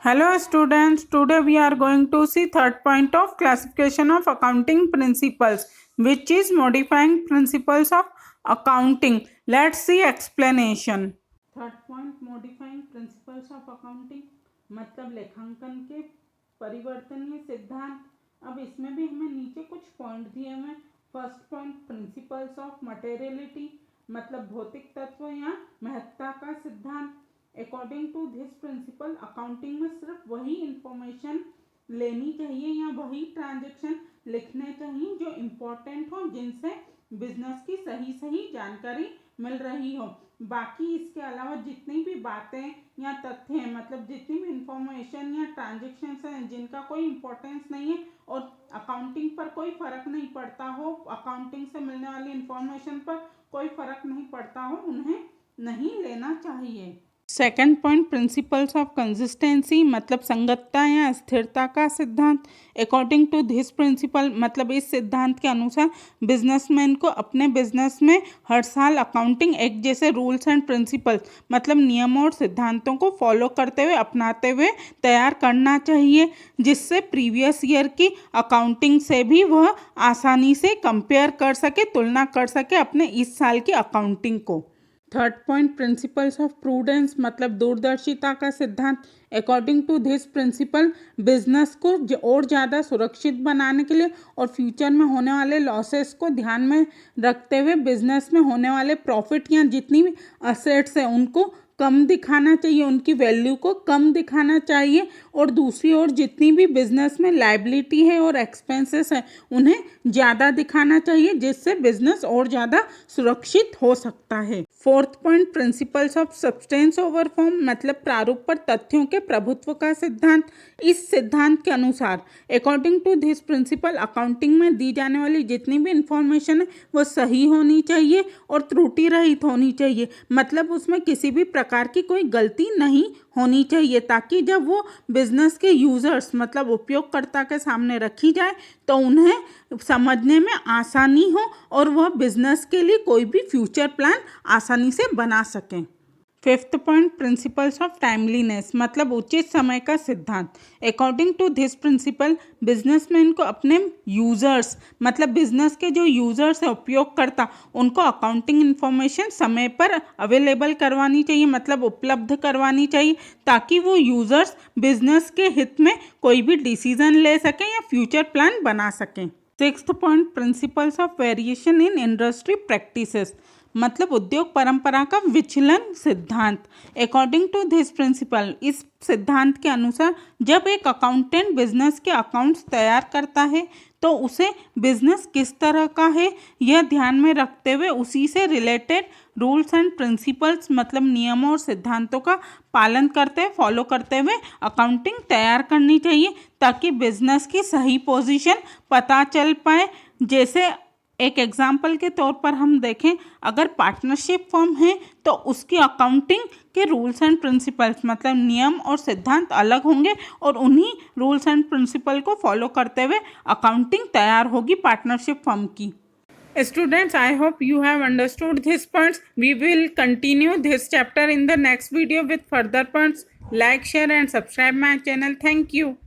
Hello students, today we are going to see third point of classification of accounting principles, which is modifying principles of accounting. Let's see explanation. Third point, modifying principles of accounting मतलब लेखांकन के परिवर्तनीय सिद्धांत। अब इसमें भी हमें नीचे कुछ पॉइंट दिए हुए। First point, principles of materiality मतलब भौतिक तत्व या महत्ता का सिद्धांत। According to this principle accounting में सिर्फ वही इंफॉर्मेशन लेनी चाहिए या वही ट्रांजैक्शन लिखने चाहिए जो इम्पोर्टेंट हो, जिनसे बिजनेस की सही जानकारी मिल रही हो। बाकी इसके अलावा जितनी भी बातें या तथ्य हैं, मतलब जितनी भी इंफॉर्मेशन या ट्रांजैक्शंस हैं जिनका कोई इम्पोर्टेंस नहीं है और अकाउंटिंग पर कोई फर्क नहीं पड़ता हो, अकाउंटिंग से मिलने वाली इंफॉर्मेशन पर कोई फर्क नहीं पड़ता हो, उन्हें नहीं लेना चाहिए। Second point, principles of consistency मतलब संगतता या स्थिरता का सिद्धांत। अकॉर्डिंग टू दिस प्रिंसिपल मतलब इस सिद्धांत के अनुसार बिजनेसमैन को अपने बिजनेस में हर साल अकाउंटिंग एक्ट जैसे रूल्स एंड प्रिंसिपल्स मतलब नियमों और सिद्धांतों को फॉलो करते हुए अपनाते हुए तैयार करना चाहिए, जिससे प्रीवियस ईयर की अकाउंटिंग से भी वह आसानी से कंपेयर कर सके, तुलना कर सके अपने इस साल की अकाउंटिंग को। Third point, principles of prudence मतलब दूरदर्शिता का सिद्धांत। According to this principle business को और ज़्यादा सुरक्षित बनाने के लिए और फ्यूचर में होने वाले लॉसेस को ध्यान में रखते हुए बिजनेस में होने वाले प्रॉफिट या जितनी भी असेट्स हैं उनको कम दिखाना चाहिए, उनकी वैल्यू को कम दिखाना चाहिए, और दूसरी ओर जितनी भी बिजनेस में लायबिलिटी है और एक्सपेंसेस है उन्हें ज़्यादा दिखाना चाहिए, जिससे बिजनेस और ज़्यादा सुरक्षित हो सकता है। Fourth point, principles of substance over form मतलब प्रारूप पर तथ्यों के प्रभुत्व का सिद्धांत। इस सिद्धांत के अनुसार according to this principle accounting में दी जाने वाली जितनी भी इंफॉर्मेशन है वो सही होनी चाहिए और त्रुटि रहित होनी चाहिए, मतलब उसमें किसी भी प्रकार की कोई गलती नहीं होनी चाहिए, ताकि जब वो बिजनेस के यूजर्स मतलब उपयोगकर्ता के सामने रखी जाए तो उन्हें समझने में आसानी हो और वह बिजनेस के लिए कोई भी फ्यूचर प्लान आसानी से बना सकें। Fifth point, principles of timeliness मतलब उचित समय का सिद्धांत। According to this principle businessman को अपने यूजर्स मतलब बिजनेस के जो यूजर्स है उपयोगकर्ता उनको अकाउंटिंग इन्फॉर्मेशन समय पर अवेलेबल करवानी चाहिए मतलब उपलब्ध करवानी चाहिए, ताकि वो यूजर्स बिजनेस के हित में कोई भी डिसीजन ले सकें या फ्यूचर प्लान बना सकें। Sixth point, principles of variation in industry practices मतलब उद्योग परंपरा का विचलन सिद्धांत। अकॉर्डिंग टू दिस प्रिंसिपल इस सिद्धांत के अनुसार जब एक अकाउंटेंट बिजनेस के अकाउंट्स तैयार करता है तो उसे बिजनेस किस तरह का है यह ध्यान में रखते हुए उसी से रिलेटेड रूल्स एंड प्रिंसिपल्स मतलब नियमों और सिद्धांतों का पालन करते फॉलो करते हुए अकाउंटिंग तैयार करनी चाहिए, ताकि बिजनेस की सही पोजीशन पता चल पाए। जैसे एक एग्जाम्पल के तौर पर हम देखें, अगर पार्टनरशिप फर्म है तो उसकी अकाउंटिंग के रूल्स एंड प्रिंसिपल्स मतलब नियम और सिद्धांत अलग होंगे और उन्हीं रूल्स एंड प्रिंसिपल को फॉलो करते हुए अकाउंटिंग तैयार होगी पार्टनरशिप फर्म की। Students, I hope you have understood these points. We will continue this chapter in the next video with further points. Like, share and subscribe my channel. Thank you.